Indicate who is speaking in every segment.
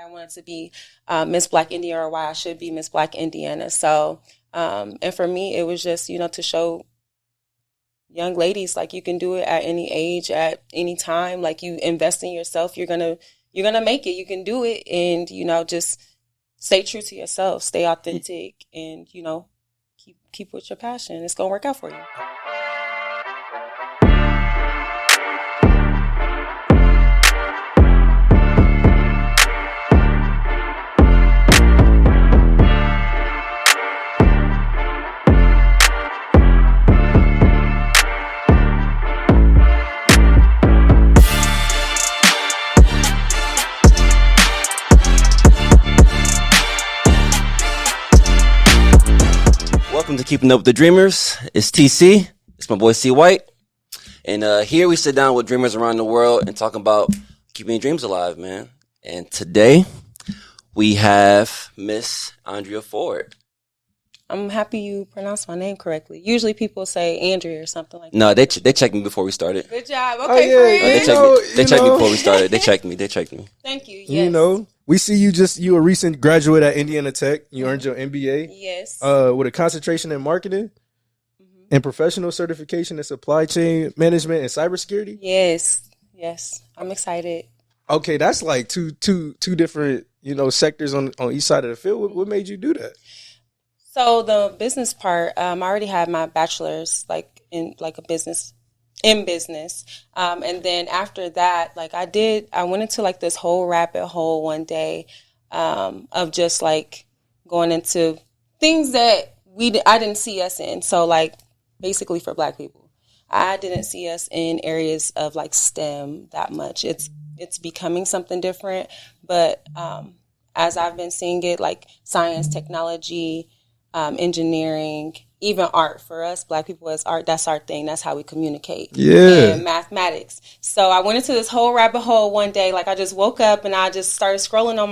Speaker 1: I wanted to be Miss Black India, or why I should be Miss Black Indiana. So, and for me, it was just, to show young ladies, like, you can do it at any age, at any time. Like, you invest in yourself, you're gonna make it. You can do it, and just stay true to yourself, stay authentic, and keep with your passion. It's gonna work out for you.
Speaker 2: Welcome to Keeping Up with the Dreamers. It's TC. It's my boy C.white. And here we sit down with dreamers around the world and talk about keeping your dreams alive, man. And today we have Miss Andrea Ford.
Speaker 1: I'm happy you pronounced my name correctly. Usually people say Andrea or something like that.
Speaker 2: No, they checked me before we started.
Speaker 1: Good job. Okay, friend.
Speaker 2: They checked me before we started. They checked me.
Speaker 1: Thank you. Yes.
Speaker 3: We see you a recent graduate at Indiana Tech. You earned your MBA.
Speaker 1: Yes.
Speaker 3: With a concentration in marketing and professional certification in supply chain management and cybersecurity.
Speaker 1: Yes. I'm excited.
Speaker 3: Okay, that's like two different, sectors on each side of the field. What made you do that?
Speaker 1: So the business part, I already had my bachelor's in business. And then after that, I went into this whole rabbit hole one day, of just going into things that I didn't see us in. So basically for Black people, I didn't see us in areas of STEM that much. It's becoming something different, but, as I've been seeing it, science, technology, engineering, even art. For us, Black people, as art, that's our thing. That's how we communicate.
Speaker 3: Yeah.
Speaker 1: And mathematics. So I went into this whole rabbit hole one day. I just woke up and I just started scrolling on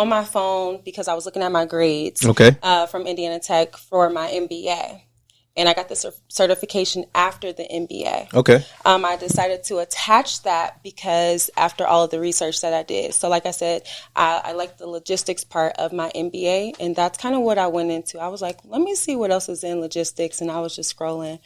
Speaker 1: my phone because I was looking at my grades.
Speaker 3: Okay.
Speaker 1: From Indiana Tech for my MBA. And I got the certification after the MBA.
Speaker 3: Okay.
Speaker 1: I decided to attach that because after all of the research that I did. So like I said, I like the logistics part of my MBA, and that's kind of what I went into. I was like, let me see what else is in logistics, and I was just scrolling.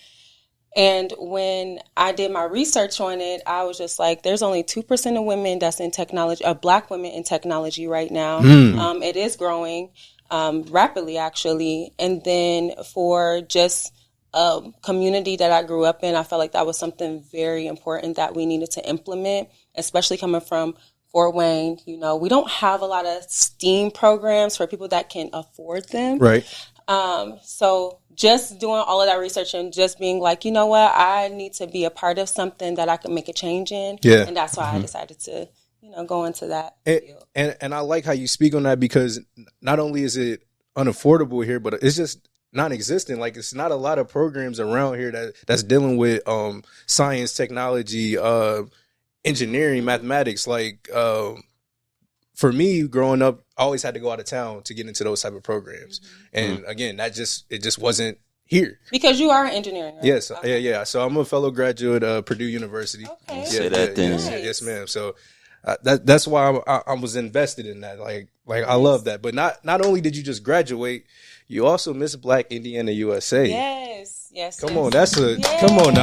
Speaker 1: And when I did my research on it, I was just like, there's only 2% of women that's in technology, Black women in technology right now. It is growing rapidly, actually. And then for just a community that I grew up in, I felt like that was something very important that we needed to implement, especially coming from Fort Wayne. We don't have a lot of STEAM programs for people that can afford them.
Speaker 3: Right.
Speaker 1: So just doing all of that research and just being like, what, I need to be a part of something that I can make a change in.
Speaker 3: Yeah.
Speaker 1: And that's why I decided to, go into that field.
Speaker 3: And I like how you speak on that, because not only is it unaffordable here, but it's just non-existent. It's not a lot of programs around here that's dealing with science, technology, engineering, mathematics. For me, growing up, I always had to go out of town to get into those type of programs. And again, it just wasn't here.
Speaker 1: Because you are engineering, right?
Speaker 3: Yes.
Speaker 1: Okay.
Speaker 3: Yeah. So I'm a fellow graduate of Purdue University.
Speaker 1: Okay.
Speaker 2: Say that then.
Speaker 3: Yes, ma'am. So that's why I was invested in that. I love that. But not only did you just graduate, you also Miss Black Indiana USA.
Speaker 1: Yes.
Speaker 3: Come on, come on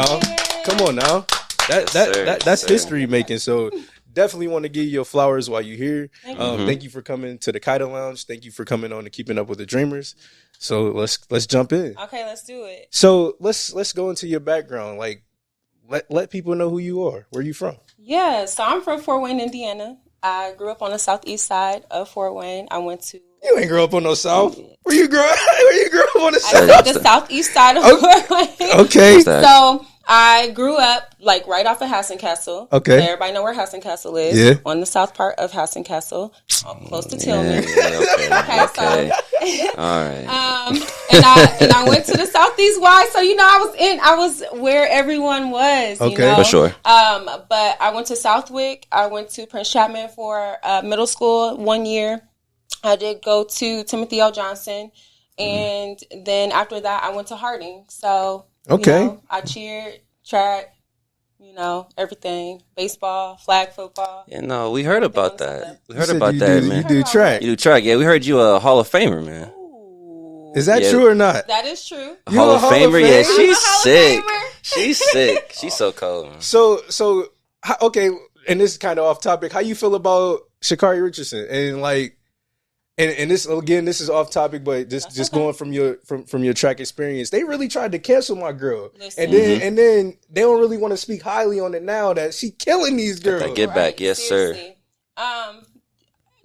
Speaker 3: now. That's history making. So definitely want to give you your flowers while you're here. Thank you for coming to the K.Y.D.A Lounge. Thank you for coming on to Keeping Up with the Dreamers. So let's jump in.
Speaker 1: Okay, let's do it.
Speaker 3: So let's go into your background. Let people know who you are. Where are you from?
Speaker 1: Yeah, so I'm from Fort Wayne, Indiana. I grew up on the southeast side of Fort Wayne. I went to...
Speaker 3: You ain't grow up on no south. Where you grew up on the south?
Speaker 1: I said the southeast side of Fort Wayne.
Speaker 3: Okay.
Speaker 1: So I grew up right off of Hassan-Castle.
Speaker 3: Okay.
Speaker 1: So everybody know where Hassan-Castle is.
Speaker 3: Yeah.
Speaker 1: On the south part of Hassan-Castle, close to Tillman.
Speaker 2: Okay. All right.
Speaker 1: And I went to the Southeast Y, so I was where everyone was.
Speaker 3: Okay.
Speaker 2: For sure.
Speaker 1: But I went to Southwick. I went to Prince Chapman for middle school 1 year. I did go to Timothy L. Johnson, and then after that, I went to Harding. So
Speaker 3: okay,
Speaker 1: I cheered, track, you know, everything. Baseball, flag football.
Speaker 2: Yeah, no, we heard about that. We
Speaker 3: You
Speaker 2: heard
Speaker 3: said
Speaker 2: about
Speaker 3: you
Speaker 2: that,
Speaker 3: do,
Speaker 2: man.
Speaker 3: You do track.
Speaker 2: You do track, yeah. We heard you a Hall of Famer, man.
Speaker 1: Ooh.
Speaker 3: Is that
Speaker 2: Yeah.
Speaker 3: true or not?
Speaker 1: That is true.
Speaker 2: A Hall of Famer, yeah.
Speaker 1: I'm a
Speaker 2: She's
Speaker 1: Hall of
Speaker 2: sick.
Speaker 1: Famer.
Speaker 2: She's sick. She's so cold, man.
Speaker 3: So okay, and this is kind of off topic. How you feel about Sha'Carri Richardson and like, and this again, this is off topic, but just going from your track experience, they really tried to cancel my girl,
Speaker 1: Listen.
Speaker 3: and then they don't really want to speak highly on it now that she killing these girls.
Speaker 2: Get back, yes,
Speaker 1: seriously.
Speaker 2: sir.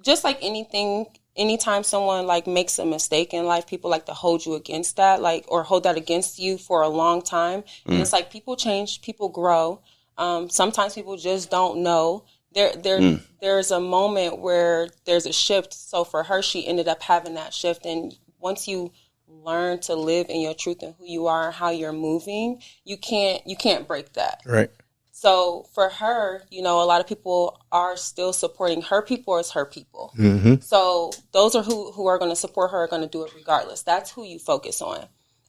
Speaker 1: Just like anything, anytime someone like makes a mistake in life, people like to hold you against that, like, or hold that against you for a long time. And it's like people change, people grow. Sometimes people just don't know. There's a moment where there's a shift. So for her, she ended up having that shift. And once you learn to live in your truth and who you are and how you're moving, you can't break that.
Speaker 3: Right.
Speaker 1: So for her, you know, a lot of people are still supporting her people as her people.
Speaker 3: Mm-hmm.
Speaker 1: So those are who are going to support her, are going to do it regardless. That's who you focus on.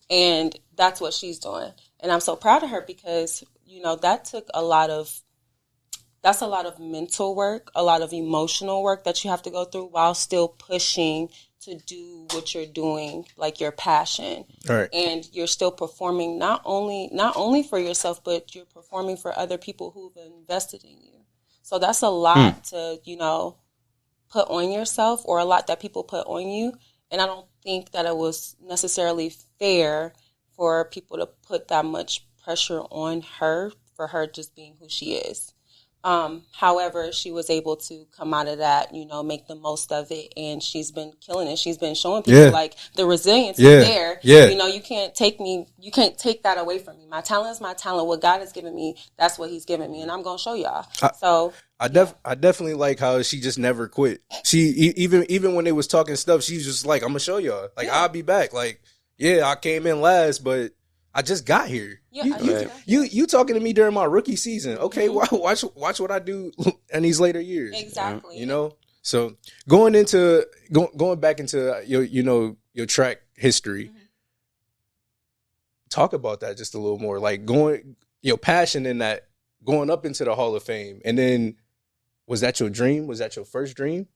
Speaker 1: And that's what she's doing. And I'm so proud of her because, you know, that's a lot of mental work, a lot of emotional work that you have to go through while still pushing to do what you're doing, like your passion.
Speaker 3: Right.
Speaker 1: And you're still performing not only for yourself, but you're performing for other people who've invested in you. So that's a lot to, you know, put on yourself, or a lot that people put on you. And I don't think that it was necessarily fair for people to put that much pressure on her for her just being who she is. However, she was able to come out of that, you know, make the most of it, and she's been killing it. She's been showing people like the resilience is there.
Speaker 3: Yeah.
Speaker 1: You know, you can't take that away from me. My talent is my talent. What God has given me, that's what He's given me, and I'm gonna show y'all. I
Speaker 3: definitely like how she just never quit. She even when they was talking stuff, she was just like, "I'm gonna show y'all. Like I'll be back. Like I came in last, but I just got here. You talking to me during my rookie season. Okay, watch what I do in these later years.
Speaker 1: Exactly.
Speaker 3: You know? So going back into your track history, talk about that just a little more. Like your passion in that, going up into the Hall of Fame. And then was that your dream? Was that your first dream?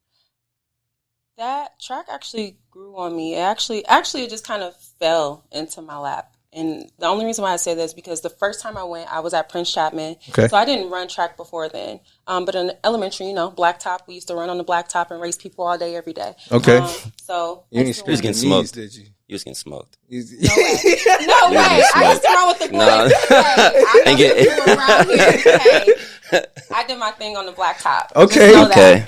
Speaker 1: That track actually grew on me. It just kind of fell into my lap. And the only reason why I say this is because the first time I went, I was at Prince Chapman.
Speaker 3: Okay.
Speaker 1: So I didn't run track before then. But in elementary, you know, blacktop, we used to run on the blacktop and race people all day, every day.
Speaker 3: Okay.
Speaker 1: So
Speaker 3: you
Speaker 2: was getting smoked,
Speaker 3: did you?
Speaker 2: You was getting smoked.
Speaker 1: No way. No way. I used to run with the boys.
Speaker 2: No.
Speaker 1: Hey, I know people around here. Hey, I did my thing on the blacktop.
Speaker 3: Okay.
Speaker 2: Okay.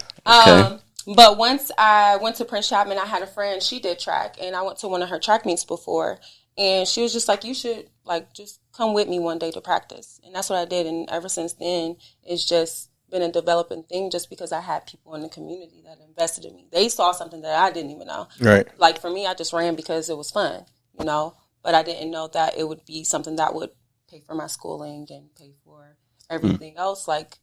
Speaker 1: But once I went to Prince Chapman, I had a friend, she did track, and I went to one of her track meets before. And she was just like, you should, like, just come with me one day to practice. And that's what I did. And ever since then, it's just been a developing thing just because I had people in the community that invested in me. They saw something that I didn't even know.
Speaker 3: Right.
Speaker 1: Like, for me, I just ran because it was fun, you know. But I didn't know that it would be something that would pay for my schooling and pay for everything else, like,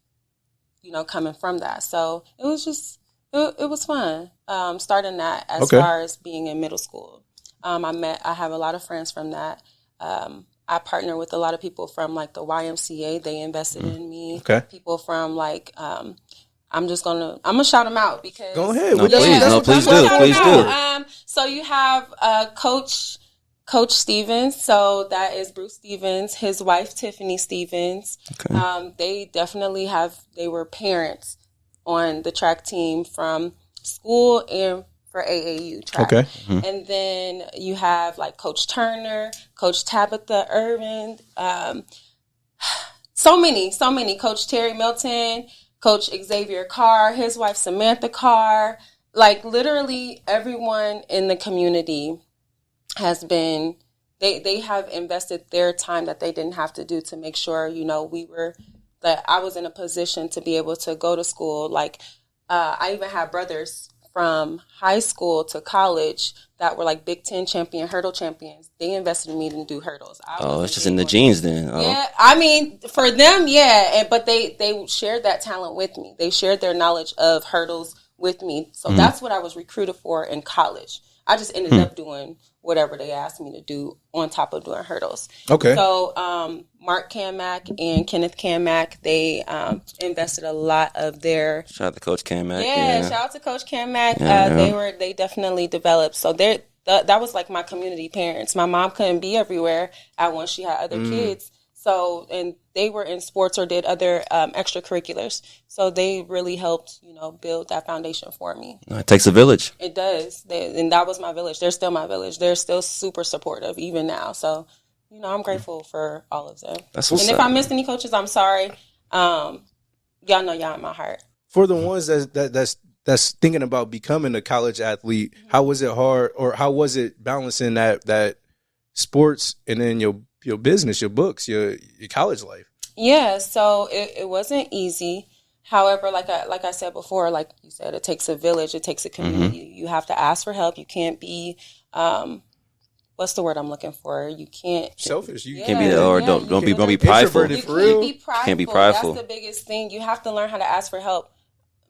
Speaker 1: you know, coming from that. So it was just, it was fun starting that as far as being in middle school. I have a lot of friends from that. I partner with a lot of people from like the YMCA. They invested in me.
Speaker 3: Okay.
Speaker 1: People from like, I'm gonna shout them out because.
Speaker 3: Go ahead.
Speaker 2: Please do.
Speaker 1: So you have Coach Stevens. So that is Bruce Stevens, his wife Tiffany Stevens. Okay. They were parents on the track team from school and for AAU track.
Speaker 3: Okay.
Speaker 1: And then you have like Coach Turner, Coach Tabitha Irvin, so many, Coach Terry Milton, Coach Xavier Carr, his wife Samantha Carr, like literally everyone in the community has been, they have invested their time that they didn't have to do to make sure, you know, that I was in a position to be able to go to school. Like, I even had brothers from high school to college that were like Big Ten champion, hurdle champions. They invested in me to do hurdles.
Speaker 2: It's just in the genes then. Oh.
Speaker 1: Yeah, I mean, for them, yeah. But they shared that talent with me. They shared their knowledge of hurdles with me. So that's what I was recruited for in college. I just ended up doing whatever they asked me to do on top of doing hurdles.
Speaker 3: Okay.
Speaker 1: So Mark Kamak and Kenneth Kamak, they invested a lot of their...
Speaker 2: Shout out to Coach Kamak.
Speaker 1: Yeah, shout out to Coach Kamak. They definitely developed. So that was like my community parents. My mom couldn't be everywhere at once. She had other kids. So, and they were in sports or did other extracurriculars. So they really helped, build that foundation for me.
Speaker 2: It takes a village.
Speaker 1: It does. And that was my village. They're still my village. They're still super supportive even now. So, I'm grateful for all of them. And if I missed any coaches, I'm sorry. Y'all know y'all in my heart.
Speaker 3: For the ones that's thinking about becoming a college athlete, how was it hard, or how was it balancing that sports and then your business, your books, your college life?
Speaker 1: Yeah, so it wasn't easy. However, like I said before, like you said, it takes a village, it takes a community. You have to ask for help. You can't be what's the word I'm looking for? You can't
Speaker 3: selfish. You
Speaker 2: can't be don't be prideful.
Speaker 1: You can't be prideful.
Speaker 2: Can't be prideful.
Speaker 1: That's the biggest thing. You have to learn how to ask for help.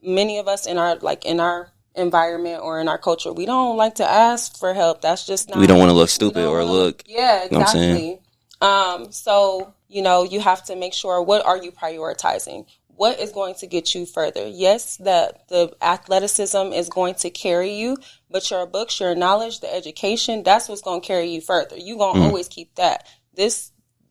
Speaker 1: Many of us in our environment or in our culture, we don't like to ask for help. That's just not.
Speaker 2: We don't want to look stupid or look.
Speaker 1: Yeah, exactly.
Speaker 2: You know what I'm saying?
Speaker 1: So, you have to make sure, what are you prioritizing? What is going to get you further? Yes, the athleticism is going to carry you, but your books, your knowledge, the education, that's what's going to carry you further. You're going to always keep that.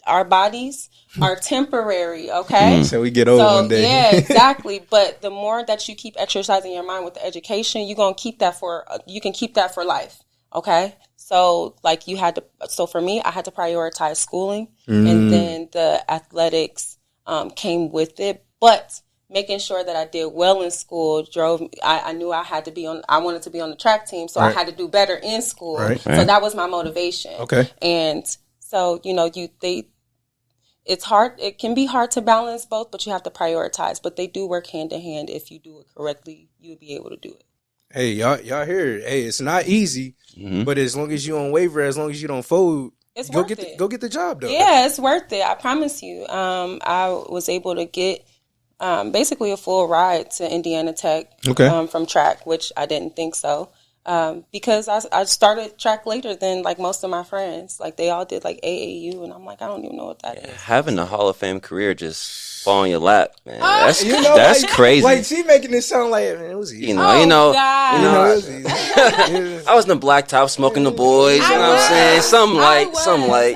Speaker 1: Our bodies are temporary, okay?
Speaker 3: So we get old one day.
Speaker 1: Yeah, exactly. But the more that you keep exercising your mind with the education, you can keep that for life, okay? So for me, I had to prioritize schooling, and then the athletics came with it. But making sure that I did well in school I knew I wanted to be on the track team, so I had to do better in school. Right. So that was my motivation. Okay. And so, it's hard. It can be hard to balance both, but you have to prioritize. But they do work hand in hand. If you do it correctly, you'll be able to do it.
Speaker 3: Hey, y'all hear it. Hey, it's not easy, but as long as you don't waver, as long as you don't fold, go get the job done.
Speaker 1: Yeah, it's worth it. I promise you. I was able to get basically a full ride to Indiana Tech from track, which I didn't think so. Because I started track later than like most of my friends. Like they all did like AAU, and I'm like, I don't even know what that is.
Speaker 2: Having a Hall of Fame carear just fall in your lap, man. That's crazy.
Speaker 3: Like she making it sound like it was easy.
Speaker 2: I was in the blacktop smoking the boys. You know what I'm saying? Some light.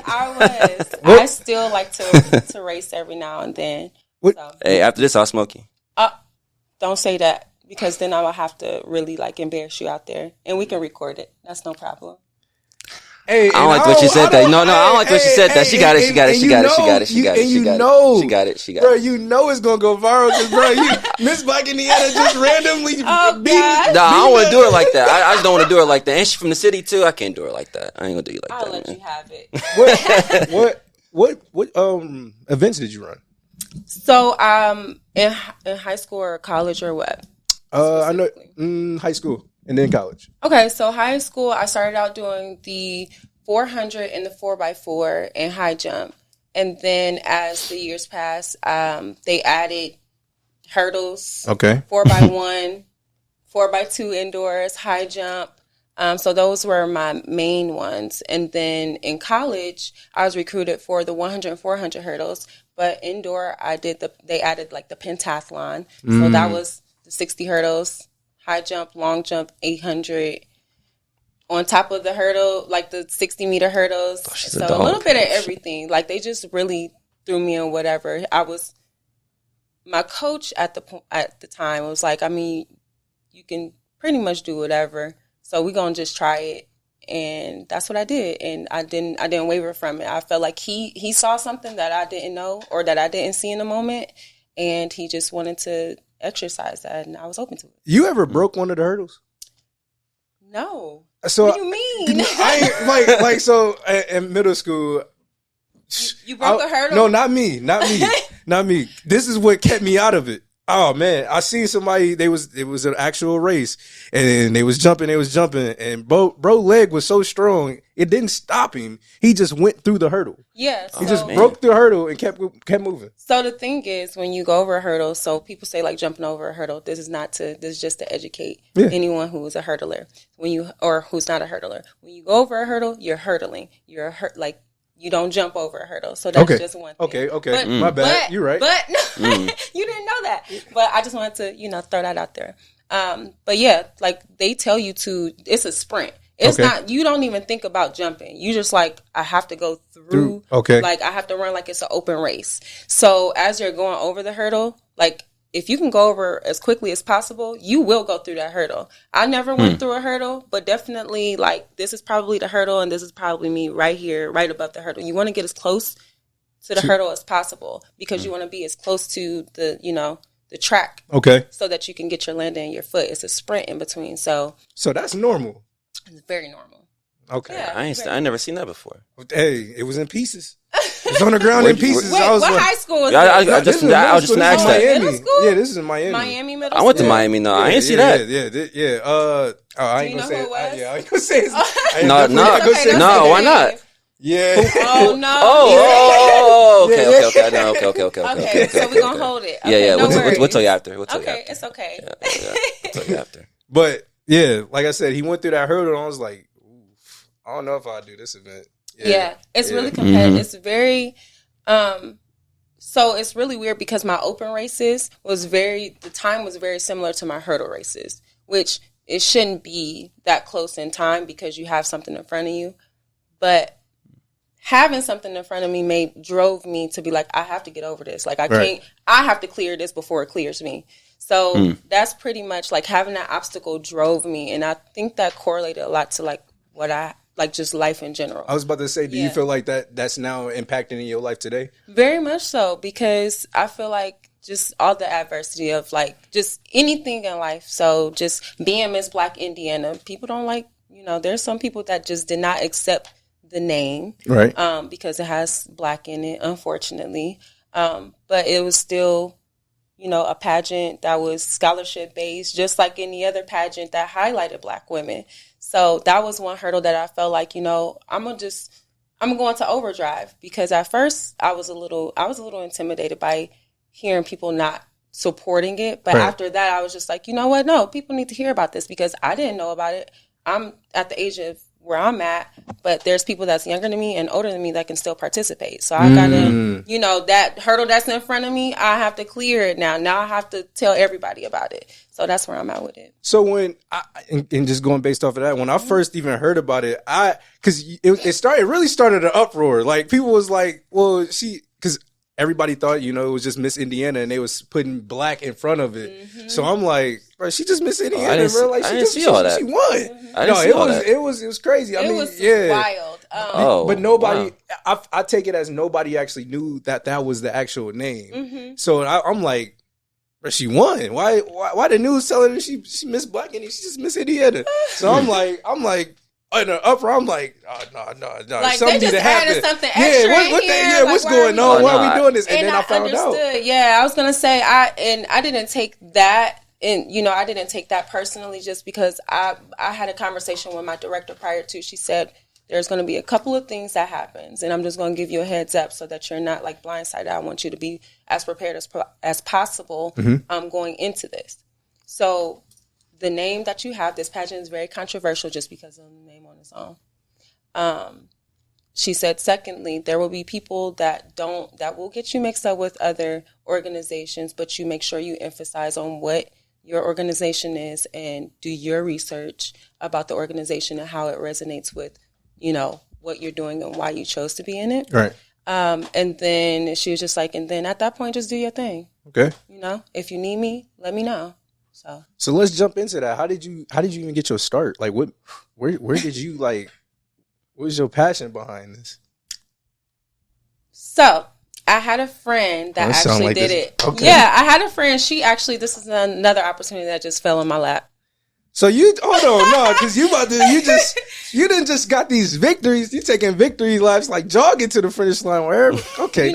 Speaker 1: I was. I still like to race every now and then. So.
Speaker 2: Hey, after this, I'll smoke you.
Speaker 1: Don't say that. Because then I will have to really embarrass you out there, and we can record it. That's no problem.
Speaker 3: Hey,
Speaker 2: I don't like what she said. That no, I don't like what she said. That she got it.
Speaker 3: Bro, it's gonna go viral because Msblackindianausa just randomly beat.
Speaker 2: I don't want to do it like that. I just don't want to do it like that. And she's from the city too. I can't do it like that. I ain't gonna do you like that.
Speaker 1: I'll let you have it.
Speaker 3: What events did you run?
Speaker 1: So in high school or college or what?
Speaker 3: I know high school and then college.
Speaker 1: Okay, so high school, I started out doing the 400 and the 4x4 and high jump. And then as the years passed, they added hurdles, 4x1, 4x2 indoors, high jump. So those were my main ones. And then in college, I was recruited for the 100 and 400 hurdles. But indoor, they added the pentathlon. So that was the 60 hurdles, high jump, long jump, 800. On top of the hurdle, the 60-meter hurdles. So a little bit of everything. They just really threw me in whatever. My coach at the time was like, you can pretty much do whatever. So we're going to just try it. And that's what I did. And I didn't waver from it. I felt like he saw something that I didn't know or that I didn't see in the moment. And he just wanted to exercise that, and I was open to it.
Speaker 3: You ever broke one of the hurdles?
Speaker 1: No.
Speaker 3: So
Speaker 1: what do you mean?
Speaker 3: I ain't, so in middle school.
Speaker 1: You broke a hurdle?
Speaker 3: No, not me. Not me. This is what kept me out of it. Oh man, I seen somebody. It was an actual race, and they was jumping, and bro leg was so strong it didn't stop him. He just went through the hurdle.
Speaker 1: Yeah,
Speaker 3: he just broke the hurdle and kept moving.
Speaker 1: So the thing is, when you go over a hurdle, so people say like jumping over a hurdle. This is just to educate anyone who is a hurdler or who's not a hurdler. When you go over a hurdle, you're hurdling. You don't jump over a hurdle. So that's just one thing.
Speaker 3: Okay. But, my bad. You're right.
Speaker 1: But you didn't know that. But I just wanted to, throw that out there. But yeah, like they tell you it's a sprint. It's not, you don't even think about jumping. You just like, I have to go through. Like I have to run like it's an open race. So as you're going over the hurdle, like if you can go over as quickly as possible, you will go through that hurdle. I never went through a hurdle, but definitely like this is probably the hurdle and this is probably me right here, right above the hurdle. You want to get as close to the hurdle as possible because you want to be as close to the track.
Speaker 3: Okay.
Speaker 1: So that you can get your landing in your foot. It's a sprint in between. So
Speaker 3: that's normal.
Speaker 1: It's very normal.
Speaker 3: Okay.
Speaker 2: Yeah, I never seen that before.
Speaker 3: Hey, it was in pieces. It was on the ground in pieces.
Speaker 1: Wait, what high school was this?
Speaker 2: I was just asked that.
Speaker 1: Middle school?
Speaker 3: Yeah, this is in Miami.
Speaker 1: Miami middle
Speaker 2: I
Speaker 1: school?
Speaker 2: went to Miami. No, I didn't see that.
Speaker 3: I ain't gonna say it. I ain't gonna say it.
Speaker 2: No, why not?
Speaker 3: Yeah.
Speaker 1: Oh no.
Speaker 2: Oh, okay. No, okay.
Speaker 1: Okay, so we're gonna hold it.
Speaker 2: Yeah.
Speaker 1: No
Speaker 2: We'll tell you after.
Speaker 1: Okay, it's okay.
Speaker 2: Yeah. We'll tell you after.
Speaker 3: But yeah, like I said, he went through that hurdle, and I was like, oof, I don't know if I'll do this event.
Speaker 1: Yeah, it's really competitive. It's very, so it's really weird because my open races the time was very similar to my hurdle races, which it shouldn't be that close in time because you have something in front of you. But having something in front of me drove me to be like, I have to get over this. Like I have to clear this before it clears me. So that's pretty much like having that obstacle drove me. And I think that correlated a lot to like what I like, just life in general.
Speaker 3: I was about to say, do you feel like that's now impacting in your life today?
Speaker 1: Very much so, because I feel like just all the adversity of like just anything in life. So just being Miss Black Indiana, people don't like, there's some people that just did not accept the name.
Speaker 3: Right.
Speaker 1: Because it has Black in it, unfortunately. But it was still, a pageant that was scholarship based, just like any other pageant that highlighted Black women. So that was one hurdle that I felt like, I'm going to overdrive, because at first I was a little intimidated by hearing people not supporting it. But after that, I was just like, you know what? No, people need to hear about this because I didn't know about it. I'm at the age of where I'm at, but there's people that's younger than me and older than me that can still participate. So I gotta, that hurdle that's in front of me, I have to clear it now. Now I have to tell everybody about it. So that's where I'm at with it.
Speaker 3: So when and just going based off of that, when I first even heard about it, because it really started an uproar. Like people was like, well, because everybody thought, it was just Miss Indiana and they was putting Black in front of it. So I'm like, bro, she just Miss Indiana, bro. Like
Speaker 2: I didn't see all that.
Speaker 3: She won. It was crazy. I mean,
Speaker 1: was wild.
Speaker 3: But nobody, I take it as nobody actually knew that was the actual name. So I'm like, bro, she won. Why the news telling her she Miss Black and she just Miss Indiana? So I'm like. In the upper, I'm like, no.
Speaker 1: Like
Speaker 3: something
Speaker 1: they just added something extra
Speaker 3: what's going on? Why are we doing this? And then I found out.
Speaker 1: Yeah, I was gonna say I didn't take that, and I didn't take that personally, just because I had a conversation with my director prior to. She said there's going to be a couple of things that happens, and I'm just going to give you a heads up so that you're not like blindsided. I want you to be as prepared as possible going into this. So. The name that you have, this pageant is very controversial just because of the name on its own. She said, secondly, there will be people that will get you mixed up with other organizations, but you make sure you emphasize on what your organization is and do your research about the organization and how it resonates with, what you're doing and why you chose to be in it.
Speaker 3: Right.
Speaker 1: And then she was just like, and then at that point, just do your thing.
Speaker 3: Okay.
Speaker 1: If you need me, let me know. So
Speaker 3: let's jump into that. How did you even get your start? Like where did you what was your passion behind this?
Speaker 1: So I had a friend that actually did it.
Speaker 3: Okay.
Speaker 1: Yeah, I had a friend. This is another opportunity that just fell in my lap.
Speaker 3: So you hold on, no, because you didn't just got these victories. You taking victory laps like jogging to the finish line. Okay,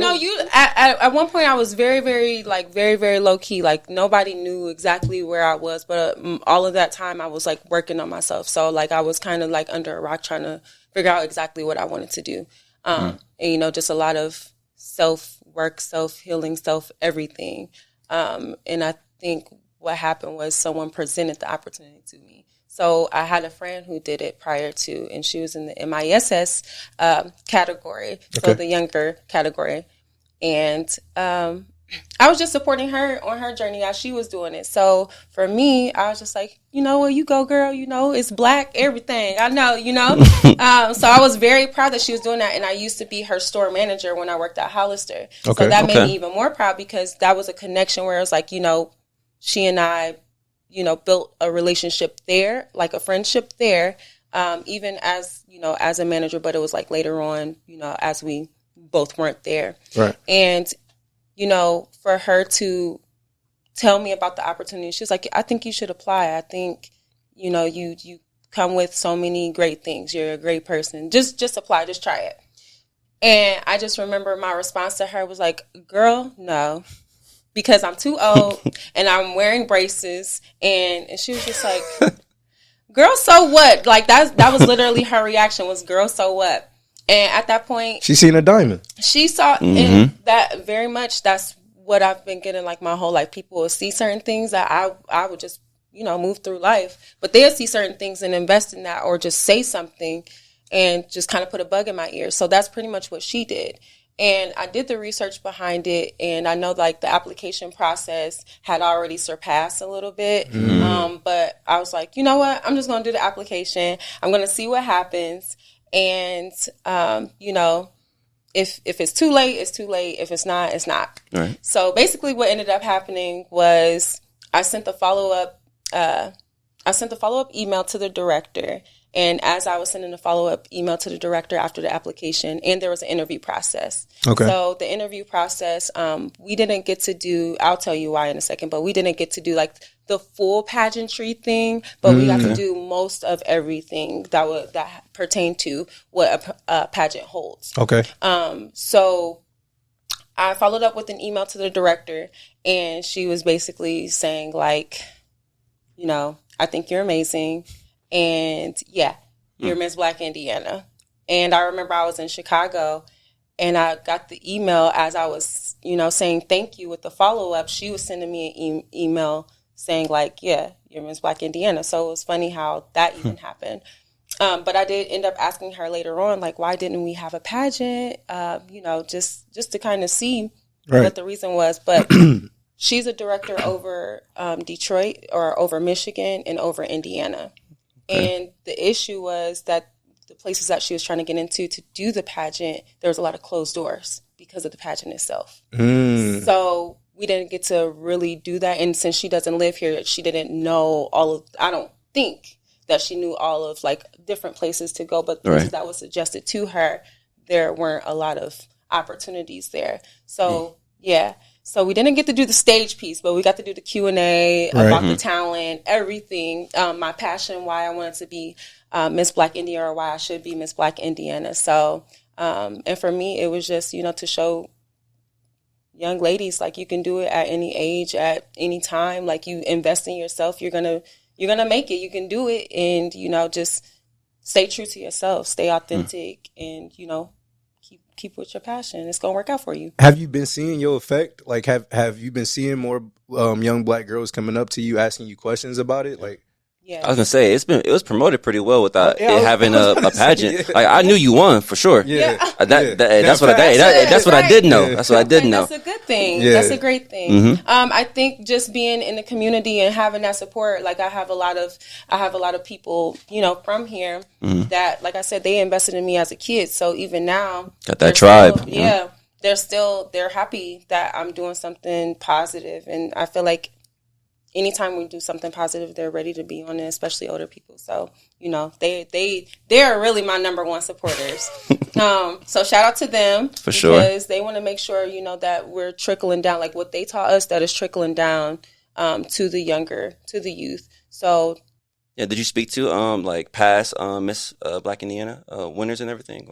Speaker 1: at one point I was very, very very low key. Like nobody knew exactly where I was, but all of that time I was like working on myself. So like I was kind of like under a rock trying to figure out exactly what I wanted to do. And just a lot of self work, self healing, self everything. And I think what happened was someone presented the opportunity to me. So I had a friend who did it prior to, and she was in the MISS category, so the younger category. And I was just supporting her on her journey as she was doing it. So for me, I was just like, you go, girl, it's Black, everything. I know, So I was very proud that she was doing that. And I used to be her store manager when I worked at Hollister. So that made me even more proud because that was a connection where it was like, she and I, built a relationship there, like a friendship there, even as, as a manager, but it was like later on, as we both weren't there.
Speaker 3: Right.
Speaker 1: And, for her to tell me about the opportunity, she was like, I think you should apply. I think, you come with so many great things. You're a great person. Just apply, just try it. And I just remember my response to her was like, girl, no. Because I'm too old and I'm wearing braces. And she was just like, girl, so what? Like that was literally her reaction was, girl, so what? And at that point,
Speaker 3: she seen a diamond.
Speaker 1: She saw and that very much. That's what I've been getting like my whole life. People will see certain things that I would just, move through life. But they'll see certain things and invest in that or just say something and just kind of put a bug in my ear. So that's pretty much what she did. And I did the research behind it, and I know like the application process had already surpassed a little bit. But I was like, you know what? I'm just going to do the application. I'm going to see what happens. And, if it's too late, it's too late. If it's not, it's not.
Speaker 2: Right.
Speaker 1: So basically what ended up happening was I sent the follow-up email to the director. And as I was sending a follow-up email to the director after the application, and there was an interview process.
Speaker 3: Okay.
Speaker 1: So the interview process, we didn't get to do, I'll tell you why in a second, but we didn't get to do like the full pageantry thing, but we got to do most of everything that pertained to what a pageant holds.
Speaker 3: Okay.
Speaker 1: So I followed up with an email to the director, and she was basically saying like, I think you're amazing. And yeah, you're Miss Black Indiana. And I remember I was in Chicago and I got the email as I was, saying thank you with the follow-up. She was sending me an email saying like, yeah, you're Miss Black Indiana. So it was funny how that even happened. But I did end up asking her later on, like, why didn't we have a pageant? Just to kind of see what the reason was. But she's a director over Detroit or over Michigan and over Indiana. Okay. And the issue was that the places that she was trying to get into to do the pageant, there was a lot of closed doors because of the pageant itself. So we didn't get to really do that. And since she doesn't live here, she didn't know I don't think that she knew all of like different places to go, but places that was suggested to her, there weren't a lot of opportunities there. So So we didn't get to do the stage piece, but we got to do the Q&A about the talent, everything, my passion, why I wanted to be Miss Black Indiana or why I should be Miss Black Indiana. So, and for me, it was just, to show young ladies, like you can do it at any age, at any time, like you invest in yourself, you're going to make it, you can do it. And, just stay true to yourself, stay authentic and, keep with your passion. It's going to work out for you.
Speaker 3: Have you been seeing your effect? Like, have you been seeing more young Black girls coming up to you asking you questions about it? Like,
Speaker 1: yeah,
Speaker 2: I was gonna say it was promoted pretty well without it having a pageant. Like I knew you won for sure. That's what I did know. That's what I did know.
Speaker 1: That's a good thing. Yeah. That's a great thing. I think just being in the community and having that support. Like I have a lot of people, from here that, like I said, they invested in me as a kid. So even now,
Speaker 2: got that tribe.
Speaker 1: They're happy that I'm doing something positive, and I feel like anytime we do something positive, they're ready to be on it, especially older people. So, they're really my number one supporters. So shout out to them
Speaker 2: for sure,
Speaker 1: because they want to make sure, that we're trickling down, like what they taught us, that is trickling down to the youth. So
Speaker 2: Yeah, did you speak to like past Miss Black Indiana winners and everything?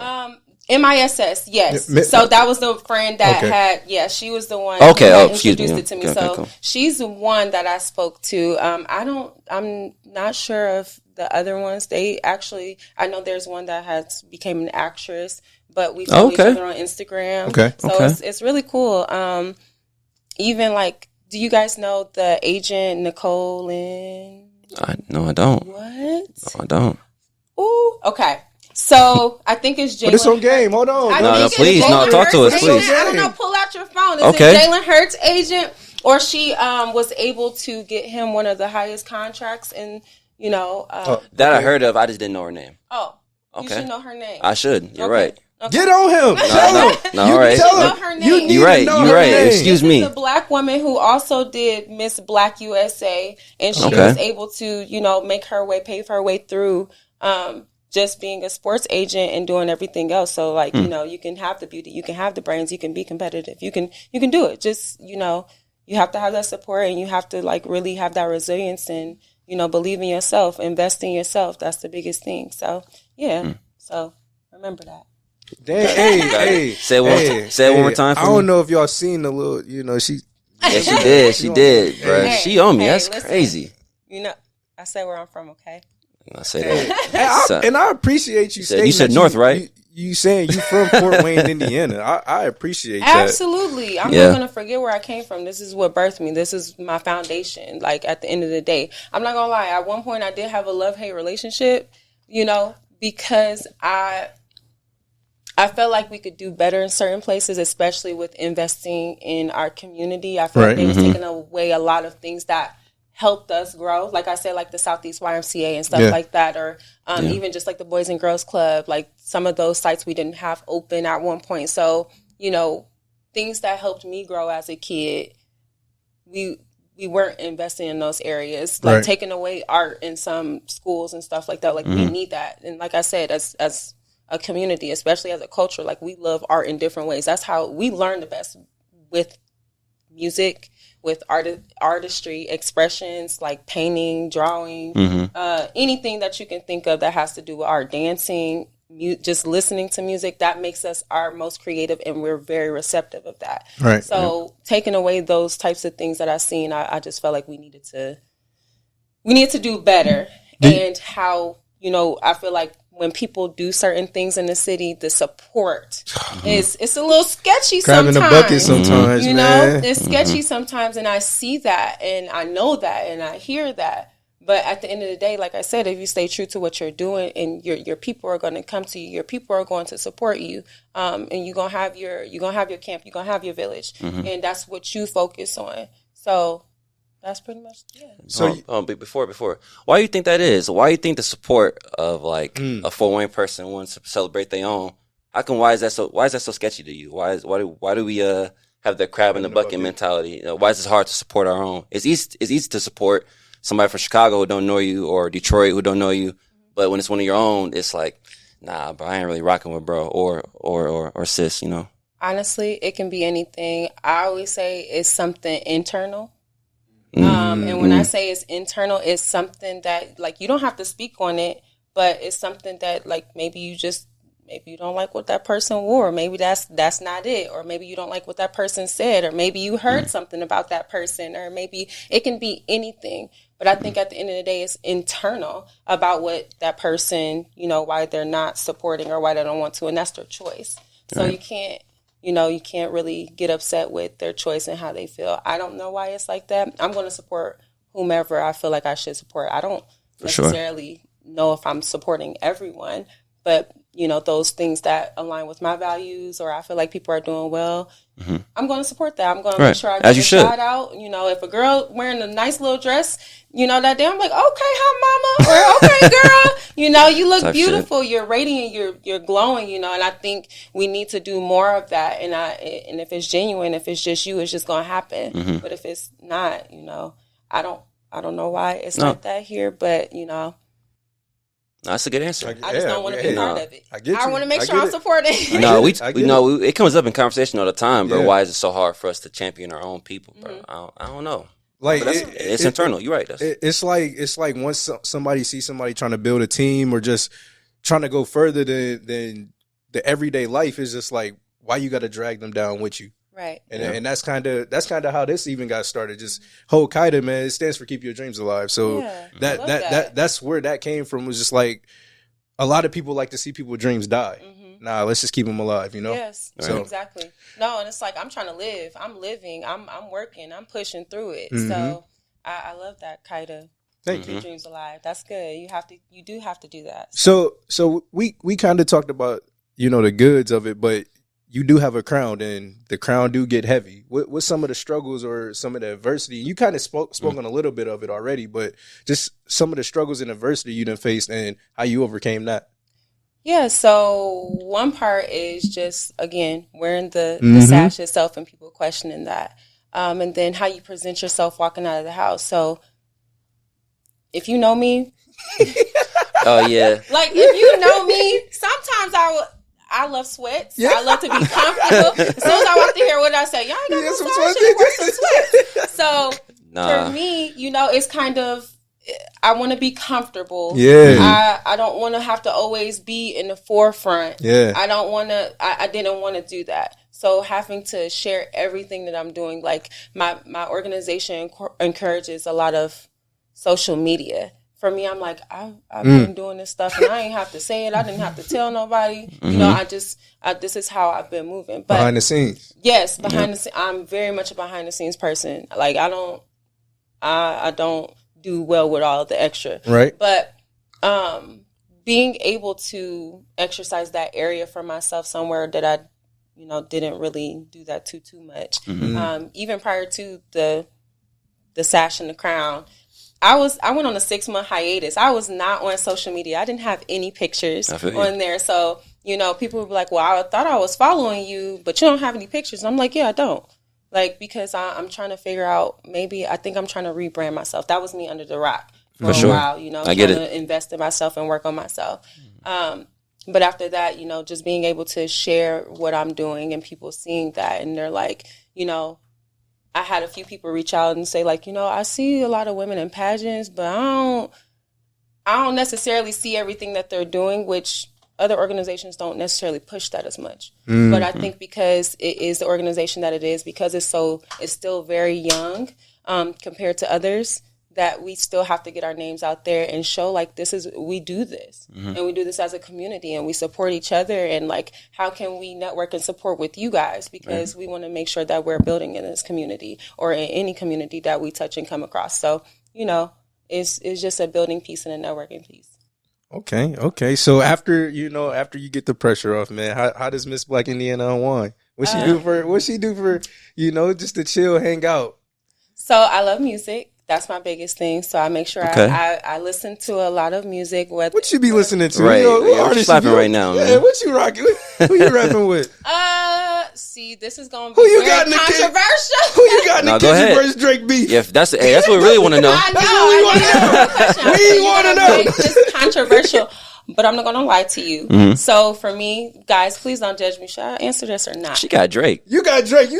Speaker 1: MISS, yes.
Speaker 3: Yeah,
Speaker 1: So that was the friend that
Speaker 3: Okay.
Speaker 1: had, yeah, she was the one
Speaker 2: Okay,
Speaker 1: that
Speaker 2: excuse me.
Speaker 1: introduced it to me.
Speaker 2: Okay,
Speaker 1: So
Speaker 2: cool.
Speaker 1: she's the one that I spoke to. I'm not sure of the other ones. They actually, I know there's one that has became an actress, but we follow each other on Instagram.
Speaker 3: Okay.
Speaker 1: So it's really cool. Even like, do you guys know the agent Nicole Lynn?
Speaker 2: No, I don't.
Speaker 1: What?
Speaker 2: No, I don't.
Speaker 1: Ooh, okay. So I think it's Jalen.
Speaker 3: But it's on game. Hold on.
Speaker 2: No, please. No, talk to us, please.
Speaker 1: I don't know. Pull out your phone. Is
Speaker 2: Okay.
Speaker 1: it Jalen Hurts' agent, or she was able to get him one of the highest contracts? And
Speaker 2: That I heard of. I just didn't know her name.
Speaker 1: You
Speaker 2: Okay.
Speaker 1: should know her name.
Speaker 2: I should. You're right.
Speaker 1: Okay.
Speaker 3: Get on him.
Speaker 2: No, all right.
Speaker 1: You know her name.
Speaker 3: You need
Speaker 2: You're right.
Speaker 3: to know
Speaker 2: You're
Speaker 3: her
Speaker 2: right.
Speaker 3: name.
Speaker 2: Excuse me.
Speaker 1: She's a black woman who also did Miss Black USA, and she
Speaker 2: Okay.
Speaker 1: was able to, make her way, pave her way through just being a sports agent and doing everything else. So, like, you can have the beauty, you can have the brains, you can be competitive, you can do it. Just, you have to have that support, and you have to like really have that resilience and, believe in yourself, invest in yourself. That's the biggest thing. So, yeah. So remember that.
Speaker 3: Dang, hey.
Speaker 2: Say it one more time for
Speaker 3: I
Speaker 2: me.
Speaker 3: don't know if y'all seen the little, she.
Speaker 2: Yeah, she did. She did, bro.
Speaker 1: Hey,
Speaker 2: she on me. That's
Speaker 1: listen.
Speaker 2: crazy.
Speaker 1: I say where I'm from, okay?
Speaker 2: I say that.
Speaker 3: And I appreciate you
Speaker 2: You
Speaker 3: stating
Speaker 2: said
Speaker 3: that
Speaker 2: North, right?
Speaker 3: You saying you from Fort Wayne, Indiana. I appreciate that.
Speaker 1: Absolutely. I'm
Speaker 2: Yeah.
Speaker 1: not going to forget where I came from. This is what birthed me. This is my foundation. Like, at the end of the day, I'm not going to lie. At one point, I did have a love-hate relationship, because I felt like we could do better in certain places, especially with investing in our community. I feel like they was taking away a lot of things that helped us grow. Like I said, like the Southeast YMCA and stuff like that, or even just like the Boys and Girls Club, like some of those sites we didn't have open at one point. So, things that helped me grow as a kid, we weren't investing in those areas, like taking away art in some schools and stuff like that. Like we need that. And like I said, as a community, especially as a culture, like we love art in different ways. That's how we learn the best, with music, with artistry, expressions like painting, drawing, anything that you can think of that has to do with art, dancing, just listening to music. That makes us our most creative, and we're very receptive of that.
Speaker 3: Right.
Speaker 1: So taking away those types of things that I've seen, I just felt like we needed to do better. And how, I feel like when people do certain things in the city, the support it's a little sketchy
Speaker 3: Crab in
Speaker 1: sometimes.
Speaker 3: the bucket sometimes, man.
Speaker 1: It's sketchy sometimes, and I see that, and I know that, and I hear that. But at the end of the day, like I said, if you stay true to what you're doing, and your people are going to come to you, your people are going to support you, and you're gonna have your camp, you're gonna have your village, and that's what you focus on. So that's pretty much
Speaker 2: So, but before, why do you think that is? Why do you think the support of like a Fort Wayne person wants to celebrate their own? How come? Why is that so sketchy to you? Why do we have the crab in the bucket mentality? Why is it hard to support our own? It's easy to support somebody from Chicago who don't know you, or Detroit who don't know you, but when it's one of your own, it's like, nah, bro, I ain't really rocking with bro or sis.
Speaker 1: Honestly, it can be anything. I always say it's something internal. And when I say it's internal, it's something that, like, you don't have to speak on it, but it's something that, like, maybe you don't like what that person wore. Maybe that's not it. Or maybe you don't like what that person said. Or maybe you heard something about that person. Or maybe it can be anything. But I think at the end of the day, it's internal about what that person, why they're not supporting or why they don't want to. And that's their choice. So you can't really get upset with their choice and how they feel. I don't know why it's like that. I'm going to support whomever I feel like I should support. I don't necessarily know if I'm supporting everyone, but those things that align with my values, or I feel like people are doing well, I'm going to support that. I'm going to make sure I give a shout out. If a girl wearing a nice little dress, that day I'm like, okay, hi mama, or okay girl, you look beautiful, you're radiant, you're glowing, and I think we need to do more of that. And if it's genuine, if it's just you, it's just going to happen. But if it's not, I don't know why it's like that here, but
Speaker 2: that's a good answer.
Speaker 1: I just don't want to be part of it.
Speaker 3: I
Speaker 1: want to make sure I'm supporting.
Speaker 2: It comes up in conversation all the time, bro.
Speaker 3: Yeah.
Speaker 2: Why is it so hard for us to champion our own people, bro? I don't know.
Speaker 3: Like
Speaker 2: It's internal. You're right.
Speaker 3: It's like once somebody sees somebody trying to build a team or just trying to go further than the everyday life, is just like, why you got to drag them down with you?
Speaker 1: Right.
Speaker 3: And that's kind of how this even got started. Just whole K.Y.D.A, man, it stands for Keep Your Dreams Alive. So that's where that came from. Was just like, a lot of people like to see people's dreams die. Nah, let's just keep them alive, you know?
Speaker 1: Yes,
Speaker 3: so,
Speaker 1: exactly. No, and it's like, I'm trying to live. I'm living. I'm working. I'm pushing through it. So I love that, K.Y.D.A.
Speaker 3: Thank
Speaker 1: Keep Your Dreams Alive. That's good. You do have to do that.
Speaker 3: So we kind of talked about, the goods of it, but you do have a crown, and the crown do get heavy. What's some of the struggles or some of the adversity? You kind of spoke on a little bit of it already, but just some of the struggles and adversity you done faced and how you overcame that.
Speaker 1: Yeah, so one part is just, again, wearing the sash itself and people questioning that. And then how you present yourself walking out of the house. So if you know me.
Speaker 2: Oh, yeah.
Speaker 1: Like, if you know me, sometimes I love sweats. Yeah. I love to be comfortable. As soon as I walk in here, what did I say? Y'all ain't got no sash, and wear some sweats. So for me, it's kind of, I want to be comfortable.
Speaker 3: Yeah.
Speaker 1: I don't want to have to always be in the forefront.
Speaker 3: Yeah.
Speaker 1: I don't want to, I didn't want to do that. So having to share everything that I'm doing, like my organization encourages a lot of social media. For me, I'm like, I've been doing this stuff and I ain't have to say it. I didn't have to tell nobody. This is how I've been moving. But
Speaker 3: behind the scenes.
Speaker 1: Yes, behind the scenes. I'm very much a behind the scenes person. Like, I don't do well with all the extra.
Speaker 3: Right.
Speaker 1: But being able to exercise that area for myself somewhere that I, didn't really do that too much. Even prior to the sash and the crown, I went on a 6-month hiatus. I was not on social media. I didn't have any pictures on there. So, people would be like, well, I thought I was following you, but you don't have any pictures. I'm like, yeah, I don't. Like, because I'm trying to figure out, I think I'm trying to rebrand myself. That was me under the rock for a while,
Speaker 2: I get it.
Speaker 1: To invest in myself and work on myself. But after that, just being able to share what I'm doing and people seeing that, and they're like, I had a few people reach out and say, like, I see a lot of women in pageants, but I don't necessarily see everything that they're doing, which other organizations don't necessarily push that as much. But I think because it is the organization that it is, because it's still very young compared to others, that we still have to get our names out there and show, like, we do this. And we do this as a community, and we support each other. And, like, how can we network and support with you guys? Because we want to make sure that we're building in this community or in any community that we touch and come across. So, it's just a building piece and a networking piece.
Speaker 3: Okay. So after you get the pressure off, man, how does Miss Black Indiana unwind? What she do for just to chill, hang out?
Speaker 1: So I love music. That's my biggest thing. So I make sure I listen to a lot of music.
Speaker 3: What you be listening to?
Speaker 2: Right. What you slapping right now, man?
Speaker 3: Yeah, what you rocking? Who you rapping with?
Speaker 1: See, this is going to be very controversial.
Speaker 3: Who you got in the Kendrick versus Drake beef?
Speaker 2: Yeah, that's what we really want to know.
Speaker 1: I know.
Speaker 3: We want to know.
Speaker 1: It's controversial. But I'm not going to lie to you. So for me, guys, please don't judge me. Should I answer this or not?
Speaker 2: She got Drake.
Speaker 3: You got Drake.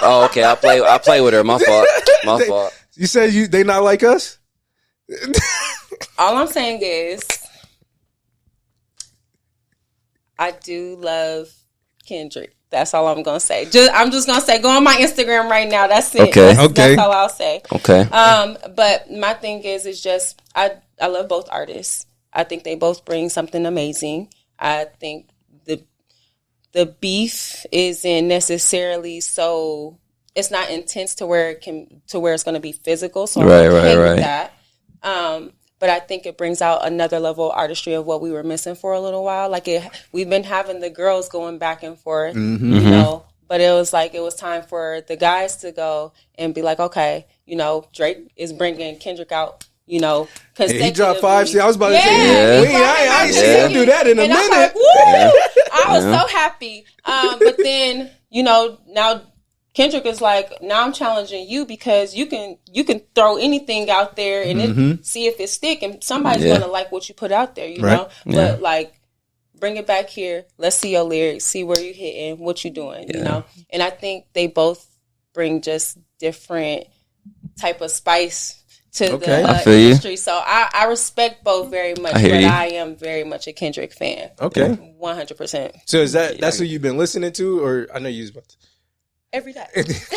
Speaker 2: Oh, okay. I'll play with her. My fault.
Speaker 3: You said they not like us?
Speaker 1: All I'm saying is, I do love Kendrick. That's all I'm going to say. I'm just going to say, go on my Instagram right now. That's it.
Speaker 2: Okay.
Speaker 1: That's all I'll say.
Speaker 2: Okay.
Speaker 1: But my thing is just, I love both artists. I think they both bring something amazing. I think the beef isn't necessarily so, it's not intense to where it's going to be physical. So I'm okay with that. But I think it brings out another level of artistry of what we were missing for a little while. Like we've been having the girls going back and forth, but it was time for the guys to go and be like, okay, Drake is bringing Kendrick out. He
Speaker 3: dropped 5. See, I was about to say, I ain't seen him do that in a minute.
Speaker 1: I was like, woo! I was so happy. But then, now Kendrick is like, now I'm challenging you because you can throw anything out there and see if it stick, and somebody's gonna like what you put out there, you know. But like, bring it back here. Let's see your lyrics, see where you hitting, what you doing, you know. And I think they both bring just different type of spice to
Speaker 3: Okay.
Speaker 1: the
Speaker 2: I feel you.
Speaker 1: industry. So I respect both very much,
Speaker 2: I hear
Speaker 1: but
Speaker 2: you.
Speaker 1: I am very much a Kendrick fan.
Speaker 3: Okay.
Speaker 1: 100%.
Speaker 3: So that's who you've been listening to, or I know you was about to.
Speaker 1: Every day.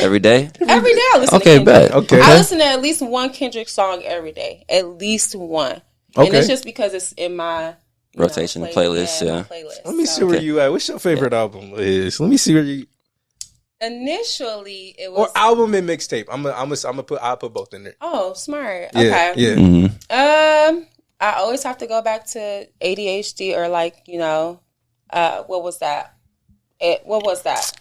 Speaker 2: Every day?
Speaker 1: Every day I listen to
Speaker 2: Okay,
Speaker 1: Kendrick.
Speaker 2: bet.
Speaker 3: Okay.
Speaker 1: I listen to at least one Kendrick song every day. At least one. And
Speaker 3: Okay.
Speaker 1: it's just because it's in my
Speaker 2: Rotation, playlist,
Speaker 1: my
Speaker 2: yeah.
Speaker 1: playlist.
Speaker 3: Let me see where you at. What's your favorite album is? Let me see where you.
Speaker 1: Initially, it
Speaker 3: Or
Speaker 1: was
Speaker 3: album and mixtape. I'll put both in there.
Speaker 1: oh smart.
Speaker 3: Yeah.
Speaker 1: Okay.
Speaker 3: Yeah.
Speaker 2: Mm-hmm.
Speaker 1: I always have to go back to ADHD or like what was that? What was that?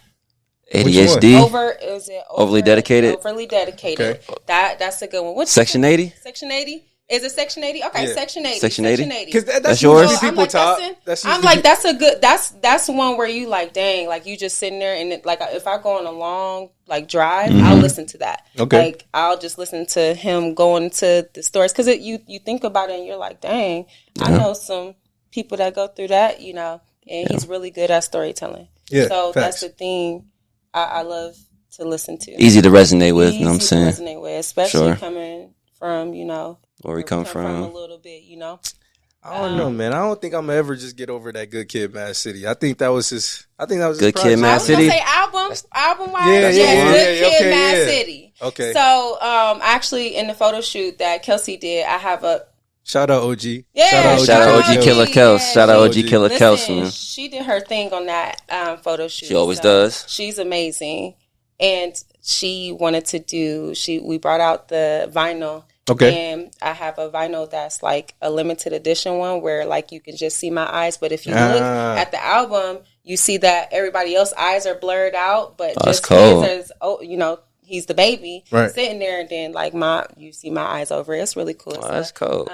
Speaker 2: ADHD.
Speaker 1: Overly
Speaker 2: dedicated?
Speaker 1: Overly dedicated.
Speaker 3: Okay.
Speaker 1: That's a good one. What's
Speaker 2: Section 80?
Speaker 1: Section 80? Is it Section 80? Okay,
Speaker 3: Yeah.
Speaker 1: Section 80.
Speaker 2: Section 80?
Speaker 3: Because that's
Speaker 2: yours?
Speaker 3: usually people top.
Speaker 1: I'm like, that's a good. That's one where you like, dang, like you just sitting there and like if I go on a long like drive, I'll listen to that.
Speaker 3: Okay.
Speaker 1: Like I'll just listen to him going to the stores because you think about it and you're like, dang, I know some people that go through that, and he's really good at storytelling.
Speaker 3: Yeah,
Speaker 1: so
Speaker 3: facts.
Speaker 1: that's the thing I love to listen to.
Speaker 2: Easy to resonate with, you know what I'm saying?
Speaker 1: Easy to resonate with, especially coming from
Speaker 2: where we come from.
Speaker 1: a little bit,
Speaker 3: I don't know, man. I don't think I'm gonna ever just get over that Good Kid, Mad City. I think that was his.
Speaker 2: Good
Speaker 3: project.
Speaker 2: Kid, Mad
Speaker 1: I was
Speaker 2: City.
Speaker 1: gonna say album wise,
Speaker 3: Yeah,
Speaker 1: Good Kid,
Speaker 3: okay,
Speaker 1: Mad
Speaker 3: yeah.
Speaker 1: City.
Speaker 3: Okay.
Speaker 1: So, actually, in the photo shoot that Kelsey did, I have a
Speaker 3: Shout out OG.
Speaker 1: Yeah,
Speaker 2: Shout out OG Killer Kels. Shout out OG Killer Kels,
Speaker 1: listen.
Speaker 2: man.
Speaker 1: She did her thing on that photo shoot.
Speaker 2: She always does.
Speaker 1: She's amazing, and she wanted to do. We brought out the vinyl.
Speaker 3: Okay.
Speaker 1: And I have a vinyl that's like a limited edition one where like you can just see my eyes. But if you look at the album, you see that everybody else's eyes are blurred out. But just
Speaker 2: cool.
Speaker 1: his is, he's the baby
Speaker 3: Right.
Speaker 1: sitting there. And then like you see my eyes over it. It's really cool.
Speaker 2: Oh, that's cool.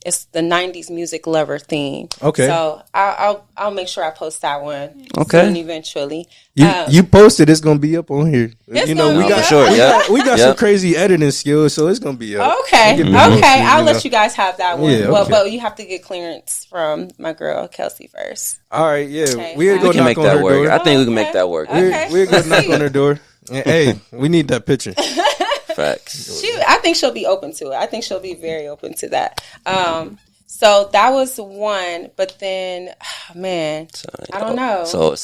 Speaker 1: It's the 90s music lover theme.
Speaker 3: Okay.
Speaker 1: So I'll make sure I post that one.
Speaker 2: Okay.
Speaker 1: Soon eventually.
Speaker 3: You posted, it's gonna be up on here.
Speaker 1: It's
Speaker 3: we
Speaker 1: gonna be
Speaker 3: got
Speaker 1: up.
Speaker 2: Sure,
Speaker 3: we got some crazy editing skills, so it's gonna be up.
Speaker 1: Okay.
Speaker 3: Get me
Speaker 1: Okay.
Speaker 3: posted,
Speaker 1: I'll
Speaker 3: you
Speaker 1: let
Speaker 3: know.
Speaker 1: you guys have that one.
Speaker 3: Yeah, okay.
Speaker 1: But you have to get clearance from my girl Kelsey first.
Speaker 3: All right, yeah.
Speaker 1: Okay.
Speaker 3: We'll
Speaker 2: We
Speaker 3: go
Speaker 2: can
Speaker 3: knock
Speaker 2: make
Speaker 3: on
Speaker 2: that
Speaker 3: her
Speaker 2: work.
Speaker 3: door.
Speaker 2: I think we can make that work.
Speaker 1: Okay.
Speaker 3: We'll go knock on her door. And, hey, we need that picture.
Speaker 2: Facts.
Speaker 1: I think she'll be open to it. I think she'll be very open to that. So that was one, but then, man, I don't know.
Speaker 2: So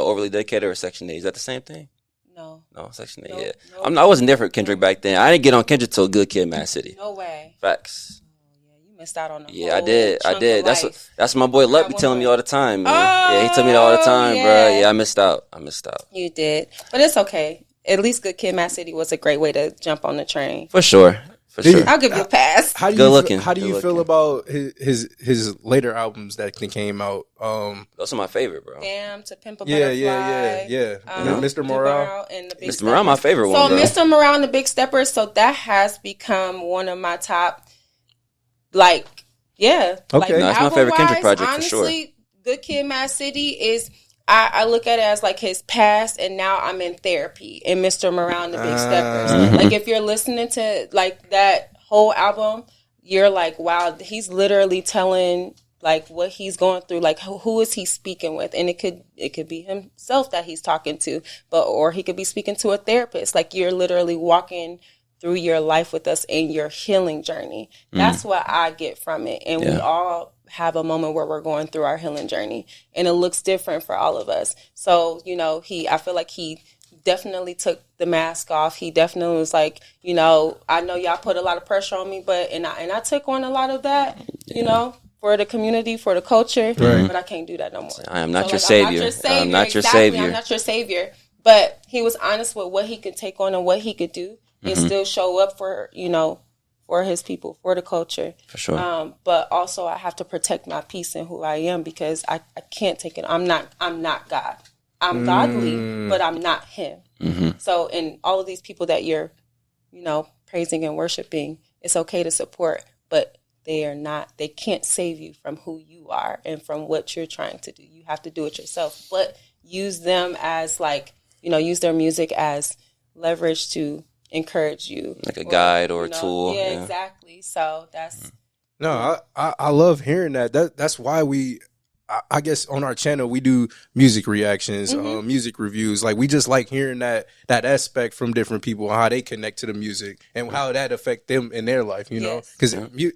Speaker 2: overly dedicated or Section 8, is that the same thing?
Speaker 1: No.
Speaker 2: No, Section 8,
Speaker 1: Nope,
Speaker 2: yeah.
Speaker 1: nope.
Speaker 2: I wasn't there for Kendrick back then. I didn't get on Kendrick till Good Kid, Mad City.
Speaker 1: No way.
Speaker 2: Facts.
Speaker 1: You missed out on the
Speaker 2: Yeah,
Speaker 1: whole
Speaker 2: I did.
Speaker 1: chunk of life.
Speaker 2: That's my boy Luck be
Speaker 1: That
Speaker 2: telling me
Speaker 1: one.
Speaker 2: all the time, man.
Speaker 1: Oh,
Speaker 2: Yeah, he tell me that all the time,
Speaker 1: yeah.
Speaker 2: bro. Yeah, I missed out.
Speaker 1: You did. But it's okay. At least Good Kid, Mad City was a great way to jump on the train.
Speaker 2: For sure.
Speaker 1: I'll give you a pass.
Speaker 3: How do
Speaker 2: Good
Speaker 3: you
Speaker 2: looking.
Speaker 3: How do you
Speaker 2: Good
Speaker 3: feel
Speaker 2: looking.
Speaker 3: about his later albums that came out?
Speaker 2: Those are my favorite, bro.
Speaker 1: Damn, To Pimp a
Speaker 3: Yeah,
Speaker 1: Butterfly.
Speaker 3: Mr. Morale.
Speaker 1: And the Big
Speaker 2: Mr. Morale, my
Speaker 1: Steppers.
Speaker 2: favorite
Speaker 1: So
Speaker 2: one, bro.
Speaker 1: Mr. Morale and the Big Steppers, so that has become one of my top, like, yeah.
Speaker 3: Okay.
Speaker 1: Like,
Speaker 2: No, that's my favorite Kendrick
Speaker 1: album-wise,
Speaker 2: project for sure.
Speaker 1: honestly, Good Kid, Mad City is, I look at it as like his past, and now I'm in therapy in Mr. Morale and the Big Steppers. Like, if you're listening to like that whole album, you're like, wow, he's literally telling like what he's going through, like who is he speaking with, and it could be himself that he's talking to, or he could be speaking to a therapist. Like, you're literally walking through your life with us in your healing journey. That's what I get from it, and we all have a moment where we're going through our healing journey, and it looks different for all of us. So I feel like he definitely took the mask off. He definitely was like, I know y'all put a lot of pressure on me, but and I took on a lot of that, for the community, for the culture, but I can't do that no more.
Speaker 2: I am not
Speaker 1: So,
Speaker 2: your
Speaker 1: like,
Speaker 2: savior. I'm not your savior.
Speaker 1: I'm not your savior. But he was honest with what he could take on and what he could do, and still show up for for his people, for the culture.
Speaker 2: For sure.
Speaker 1: But also I have to protect my peace and who I am, because I can't take it. I'm not God. I'm godly, but I'm not him. So, and all of these people that you're, praising and worshiping, it's okay to support, but they can't save you from who you are and from what you're trying to do. You have to do it yourself, but use them as use their music as leverage to encourage you,
Speaker 2: Like a guide or a tool.
Speaker 1: Yeah, exactly. So that's
Speaker 3: No, I love hearing that. That's why I guess on our channel we do music reactions, music reviews. Like we just like hearing that aspect from different people, how they connect to the music and how that affect them in their life. You know, because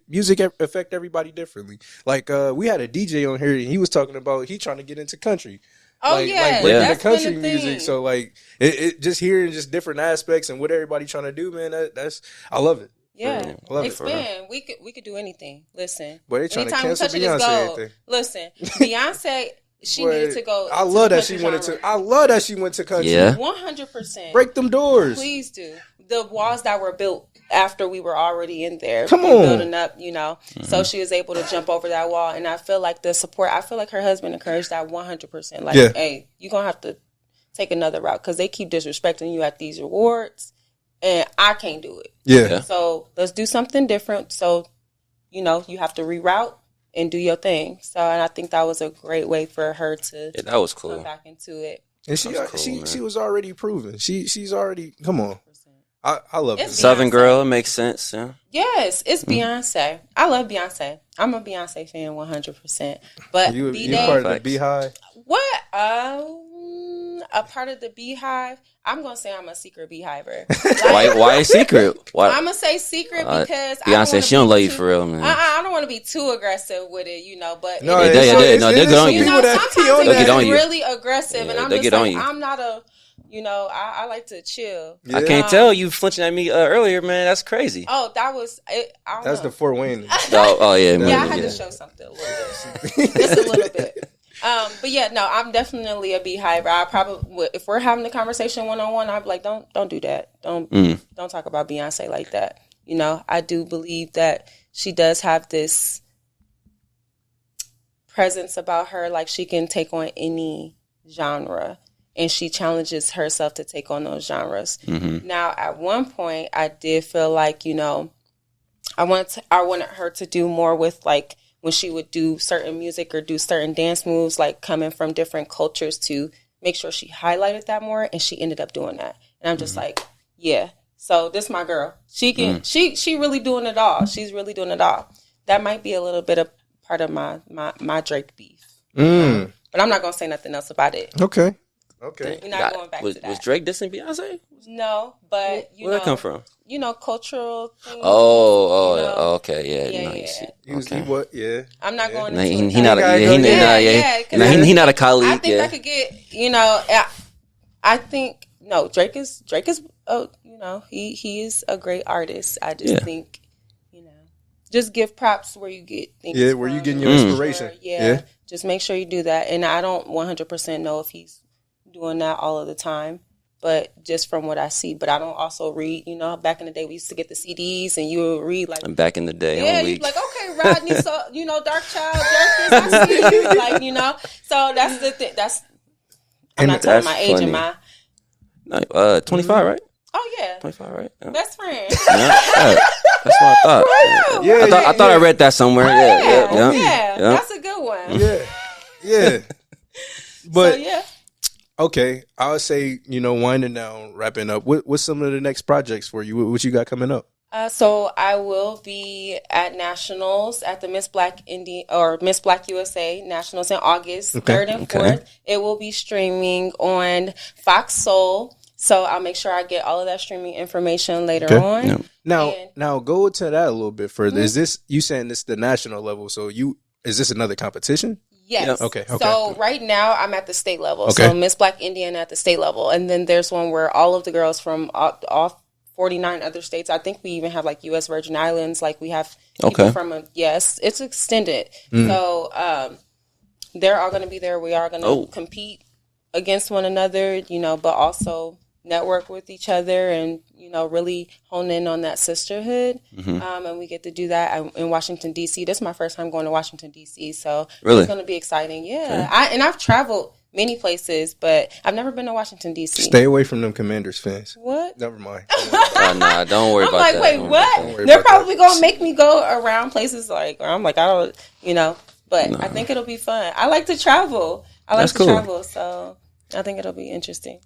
Speaker 3: music affect everybody differently. Like we had a DJ on here, and he was talking about he trying to get into country.
Speaker 1: Oh
Speaker 3: like
Speaker 1: bringing
Speaker 3: the country music. So like it just hearing just different aspects and what everybody trying to do, man. That's I love it.
Speaker 1: Yeah,
Speaker 3: I love
Speaker 1: expand. It. We could do anything. Listen,
Speaker 3: but they trying to
Speaker 1: anytime
Speaker 3: cancel
Speaker 1: we touch
Speaker 3: Beyonce.
Speaker 1: it is gold. Listen, Beyonce, she needed to go.
Speaker 3: I love that she wanted to. I love that she went to country.
Speaker 2: Yeah,
Speaker 1: 100%.
Speaker 3: Break them doors.
Speaker 1: Please do. The walls that were built after we were already in there,
Speaker 3: come on,
Speaker 1: building up. You know, so she was able to jump over that wall, and I feel like the support. I feel like her husband encouraged that 100%. Like, hey, you're gonna have to take another route because they keep disrespecting you at these awards. And I can't do it.
Speaker 3: Yeah.
Speaker 1: So let's do something different. So, you know, you have to reroute and do your thing. So, and I think that was a great way for her to
Speaker 2: that was cool.
Speaker 1: come back into it.
Speaker 3: And she was already proven. She's already come on. I love it.
Speaker 2: Southern girl, it makes sense. Yeah.
Speaker 1: Yes, it's Beyonce. I love Beyonce. I'm a Beyonce fan 100%. But
Speaker 3: you part of the Beehive?
Speaker 1: What? A part of the Beehive? I'm gonna say I'm a secret Beehiver.
Speaker 2: Why a secret?
Speaker 1: I'm gonna say secret because
Speaker 2: Beyonce, she don't love you for real, man.
Speaker 1: I don't want to be too aggressive with it, you know. But
Speaker 2: no, they get on you.
Speaker 1: You know, sometimes
Speaker 2: they get on you.
Speaker 1: Really aggressive, and I'm
Speaker 2: they
Speaker 1: just
Speaker 2: get
Speaker 1: like,
Speaker 2: on you.
Speaker 1: I'm not a. You know, I like to chill.
Speaker 2: Yeah. I can't tell you flinching at me earlier, man. That's crazy.
Speaker 1: Oh, that was it.
Speaker 3: That's the Fort Wayne.
Speaker 2: oh yeah, man.
Speaker 1: Yeah, I had to show something a little bit, just a little bit. But yeah, no, I'm definitely a beehiver. I probably, if we're having a conversation 1-on-1, I'd be like, don't do that. Don't talk about Beyonce like that. You know, I do believe that she does have this presence about her, like she can take on any genre. And she challenges herself to take on those genres. Mm-hmm. Now, at one point, I did feel like, you know, I wanted her to do more with, like, when she would do certain music or do certain dance moves, like coming from different cultures, to make sure she highlighted that more. And she ended up doing that. And I'm just like, yeah. So this my girl. She can. She really doing it all. She's really doing it all. That might be a little bit of part of my Drake beef. But I'm not gonna say nothing else about it.
Speaker 3: Okay.
Speaker 1: We're not going back to that.
Speaker 2: Was Drake dissing Beyonce?
Speaker 1: No, but
Speaker 2: where'd that come from?
Speaker 1: You know, cultural things.
Speaker 2: Okay, yeah.
Speaker 1: I'm not going into
Speaker 2: it. He not a colleague.
Speaker 1: I think I could get, you know, I think Drake is you know, he is a great artist. I just think, you know, just give props where you get things from.
Speaker 3: Where you getting your inspiration.
Speaker 1: Sure, just make sure you do that. And I don't 100% know if he's doing that all of the time, but just from what I see. But I don't also read, you know, back in the day we used to get the CDs and you would read like,
Speaker 2: and back in the day,
Speaker 1: you'd be like, okay, Rodney, so, you know, Dark Child, I see you, like, you know. So that's the thing. I'm not telling my age and my
Speaker 2: 25, right?
Speaker 1: Oh yeah,
Speaker 2: 25, right? Yeah.
Speaker 1: Best friend.
Speaker 2: That's what I thought. I thought I read that somewhere. Yeah.
Speaker 1: That's a good one.
Speaker 3: Yeah. But
Speaker 1: so,
Speaker 3: okay, I would say, you know, winding down, wrapping up. What's some of the next projects for you? What you got coming up?
Speaker 1: So I will be at Nationals at the Miss Black USA Nationals in August 3rd and 4th. It will be streaming on Fox Soul. So I'll make sure I get all of that streaming information later on.
Speaker 3: Now go to that a little bit further. Is this, you saying this the national level? So is this another competition?
Speaker 1: Yes.
Speaker 3: Okay.
Speaker 1: So right now I'm at the state level. Okay. So Miss Black Indian at the state level. And then there's one where all of the girls from all 49 other states, I think we even have like U.S. Virgin Islands, like we have people from it's extended. So they're all going to be there. We are going to compete against one another, you know, but also network with each other and, you know, really hone in on that sisterhood. And we get to do that in Washington, D.C. This is my first time going to Washington, D.C. So it's going to be exciting. Yeah. I've traveled many places, but I've never been to Washington, D.C.
Speaker 3: Stay away from them Commanders fans.
Speaker 1: What?
Speaker 3: Never mind.
Speaker 2: Nah, don't worry about that.
Speaker 1: I'm like, wait, what? They're probably going to make me go around places like, or I'm like, I don't, you know, but I think it'll be fun. I like to travel. So I think it'll be interesting.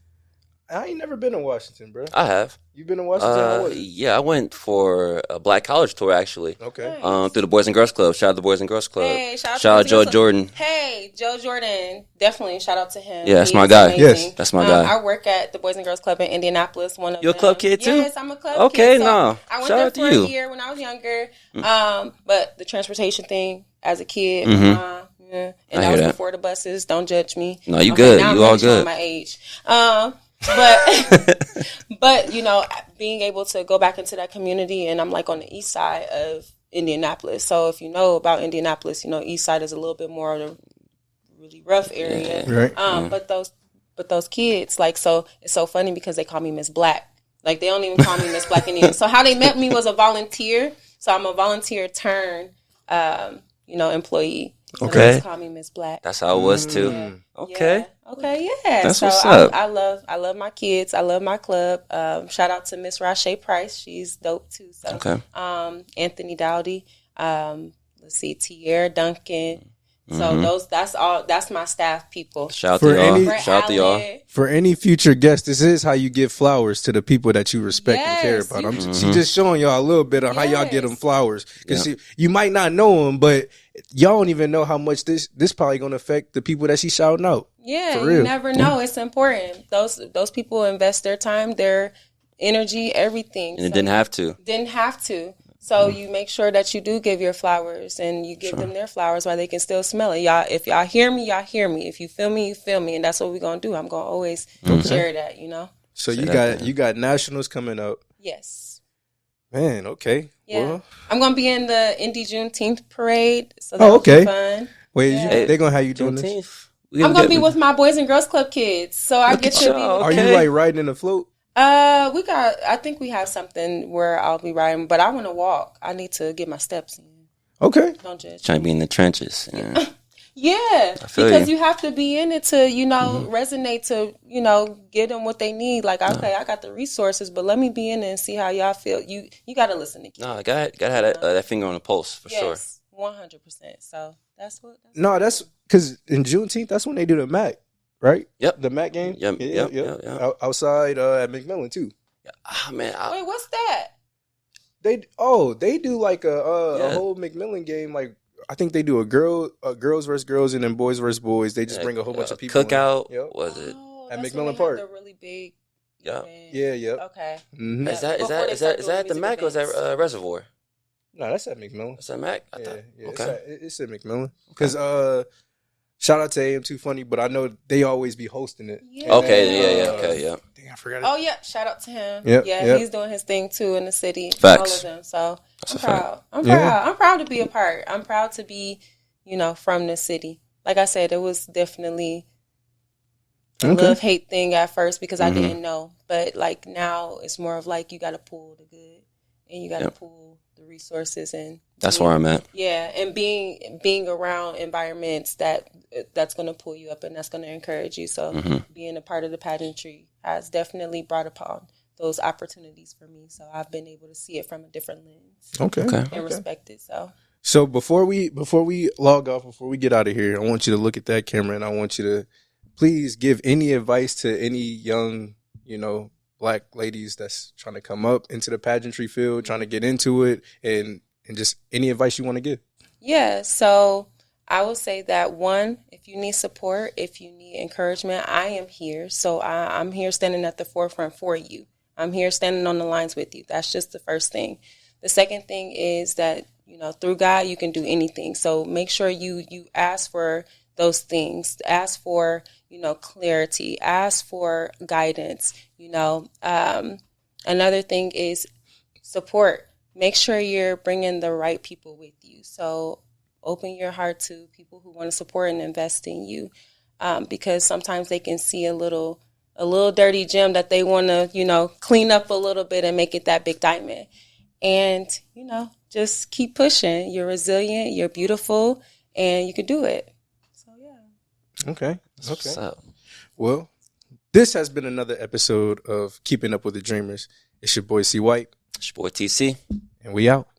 Speaker 3: I ain't never been to Washington, bro.
Speaker 2: I have.
Speaker 3: You been to Washington? How was it?
Speaker 2: Yeah, I went for a Black College tour actually.
Speaker 3: Okay.
Speaker 1: Nice.
Speaker 2: Through the Boys and Girls Club. Shout out to the Boys and Girls Club.
Speaker 1: Hey, shout
Speaker 2: out
Speaker 1: to
Speaker 2: Joe
Speaker 1: Boys and Girls Club.
Speaker 2: Jordan.
Speaker 1: Hey, Joe Jordan. Definitely shout out to him.
Speaker 2: Yeah, that's
Speaker 1: He
Speaker 2: my
Speaker 1: is
Speaker 2: guy.
Speaker 1: amazing.
Speaker 3: Yes,
Speaker 2: that's my guy.
Speaker 1: I work at the Boys and Girls Club in Indianapolis. One of
Speaker 2: You a
Speaker 1: them.
Speaker 2: club kid too?
Speaker 1: Yes, I'm a club
Speaker 2: Okay,
Speaker 1: kid. So
Speaker 2: no.
Speaker 1: I went
Speaker 2: Shout
Speaker 1: there
Speaker 2: out to
Speaker 1: for
Speaker 2: you.
Speaker 1: a year when I was younger. But the transportation thing as a kid, and
Speaker 2: I
Speaker 1: that
Speaker 2: hear
Speaker 1: was
Speaker 2: that.
Speaker 1: before the buses. Don't judge me.
Speaker 2: No, you good.
Speaker 1: Now
Speaker 2: You
Speaker 1: I'm
Speaker 2: all
Speaker 1: really showing
Speaker 2: good.
Speaker 1: my age. But but being able to go back into that community, and I'm like on the east side of Indianapolis. So if you know about Indianapolis, east side is a little bit more of a really rough area.
Speaker 3: Right.
Speaker 1: But those kids, so it's so funny because they call me Miss Black. Like they don't even call me Miss Black Indian. So how they met me was a volunteer. So I'm a volunteer turn, employee. So
Speaker 2: Okay.
Speaker 1: they just call me Miss Black.
Speaker 2: That's how it was too.
Speaker 1: Yeah.
Speaker 2: Okay.
Speaker 1: Yeah. Okay. Yeah.
Speaker 2: That's
Speaker 1: so
Speaker 2: what's up.
Speaker 1: I love my kids. I love my club. Shout out to Miss Rashay Price. She's dope too. So,
Speaker 2: Okay.
Speaker 1: Anthony Dowdy. Let's see, Tierra Duncan. So that's my staff people.
Speaker 2: Shout out
Speaker 3: For
Speaker 2: to y'all.
Speaker 3: any-
Speaker 1: Brett
Speaker 2: Shout out to y'all.
Speaker 1: Allen.
Speaker 3: For any future guests, this is how you give flowers to the people that you respect and care
Speaker 1: Yes,
Speaker 3: about.
Speaker 1: you-
Speaker 3: She just showing y'all a little bit of how y'all get them
Speaker 1: Yes.
Speaker 3: flowers. Because you might not know them, but y'all don't even know how much this probably going to affect the people that she's shouting out.
Speaker 1: Yeah,
Speaker 3: For real.
Speaker 1: you never know. It's important. Those people invest their time, their energy, everything.
Speaker 2: And it didn't have to.
Speaker 1: Didn't have to. So you make sure that you do give your flowers and you give them their flowers while they can still smell it. Y'all, if y'all hear me, y'all hear me. If you feel me, you feel me. And that's what we're going to do. I'm going to always share that,
Speaker 3: So
Speaker 2: Say
Speaker 3: you
Speaker 2: that,
Speaker 3: got you got nationals coming up.
Speaker 1: Yes.
Speaker 3: Man, okay.
Speaker 1: Yeah.
Speaker 3: Well,
Speaker 1: I'm going to be in the Indy Juneteenth parade. So
Speaker 3: Oh,
Speaker 1: that'll
Speaker 3: okay.
Speaker 1: be fun.
Speaker 3: wait,
Speaker 1: Yeah.
Speaker 3: they going to have you doing this?
Speaker 2: Juneteenth.
Speaker 1: I'm going to be with my Boys and Girls Club kids. So I get to be
Speaker 2: y'all.
Speaker 3: Are
Speaker 2: Okay.
Speaker 3: you like riding in the float?
Speaker 1: I think we have something where I'll be riding, but I want to walk. I need to get my steps in.
Speaker 3: Okay.
Speaker 1: Don't judge.
Speaker 2: Trying to be in the trenches. Yeah.
Speaker 1: Yeah,
Speaker 2: feel
Speaker 1: because
Speaker 2: you.
Speaker 1: you have to be in it to, resonate to, get them what they need. Like, okay, I got the resources, but let me be in it and see how y'all feel. You got to listen to kids.
Speaker 2: No, gotta have that finger on the pulse for sure.
Speaker 1: Yes, 100%. So that's what.
Speaker 3: No, that's because in Juneteenth, that's when they do the MAC, right?
Speaker 2: Yep.
Speaker 3: The MAC game?
Speaker 2: Yep,
Speaker 3: Yeah.
Speaker 2: yep.
Speaker 3: Outside at McMillan, too.
Speaker 2: Ah, man.
Speaker 1: Wait, what's that?
Speaker 3: They do like a whole McMillan game. Like I think they do a girls versus girls and then boys versus boys. They just bring a whole bunch of people.
Speaker 2: Cookout.
Speaker 3: In. Yep.
Speaker 2: Was it?
Speaker 1: Oh,
Speaker 3: At
Speaker 1: that's
Speaker 3: McMillan
Speaker 1: when they
Speaker 3: Park.
Speaker 1: have the really big.
Speaker 2: Yeah.
Speaker 1: event.
Speaker 3: Yeah.
Speaker 1: Okay.
Speaker 3: Mm-hmm.
Speaker 2: Is that
Speaker 1: Before they start doing
Speaker 2: at the
Speaker 1: music
Speaker 2: Mac or is that
Speaker 1: events.
Speaker 2: Reservoir?
Speaker 3: No, that's at McMillan.
Speaker 2: Is that Mac? I
Speaker 3: Yeah,
Speaker 2: thought.
Speaker 3: yeah.
Speaker 2: Okay.
Speaker 3: It's at McMillan. Because shout out to AM Too Funny, but I know they always be hosting it.
Speaker 1: Yeah.
Speaker 2: Okay. Yeah. Okay. Yeah.
Speaker 3: Dang, I forgot.
Speaker 1: Oh yeah, shout out to him.
Speaker 3: Yep,
Speaker 1: Yeah,
Speaker 3: yep.
Speaker 1: he's doing his thing too in the city.
Speaker 2: Facts.
Speaker 1: All of them. So
Speaker 2: That's
Speaker 1: I'm
Speaker 2: a fact.
Speaker 1: proud. I'm
Speaker 3: Yeah.
Speaker 1: proud. I'm proud to be a part. I'm proud to be, from the city. Like I said, it was definitely a
Speaker 3: Okay.
Speaker 1: love-hate thing at first because I didn't know. But like now it's more of like you gotta pull the good and you gotta pull the resources and
Speaker 2: That's where I'm at.
Speaker 1: yeah, and being around environments that's going to pull you up and that's going to encourage you. So being a part of the pageantry has definitely brought upon those opportunities for me. So I've been able to see it from a different lens
Speaker 3: Okay.
Speaker 1: and respect it.
Speaker 3: So before we log off, before we get out of here, I want you to look at that camera and I want you to please give any advice to any young, Black ladies that's trying to come up into the pageantry field, trying to get into it, and just any advice you want to give.
Speaker 1: Yeah, so I will say that one, if you need support, if you need encouragement, I am here. So I'm here standing at the forefront for you. I'm here standing on the lines with you. That's just the first thing. The second thing is that, through God, you can do anything. So make sure you ask for those things. Ask for, clarity. Ask for guidance. Another thing is support. Make sure you're bringing the right people with you. So open your heart to people who want to support and invest in you, because sometimes they can see a little dirty gem that they want to, clean up a little bit and make it that big diamond. And, just keep pushing. You're resilient, you're beautiful, and you can do it. So, yeah.
Speaker 3: Okay.
Speaker 2: What's up?
Speaker 3: Well, this has been another episode of Keeping Up with the Dreamers. It's your boy C.White.
Speaker 2: It's your boy TC.
Speaker 3: And we out.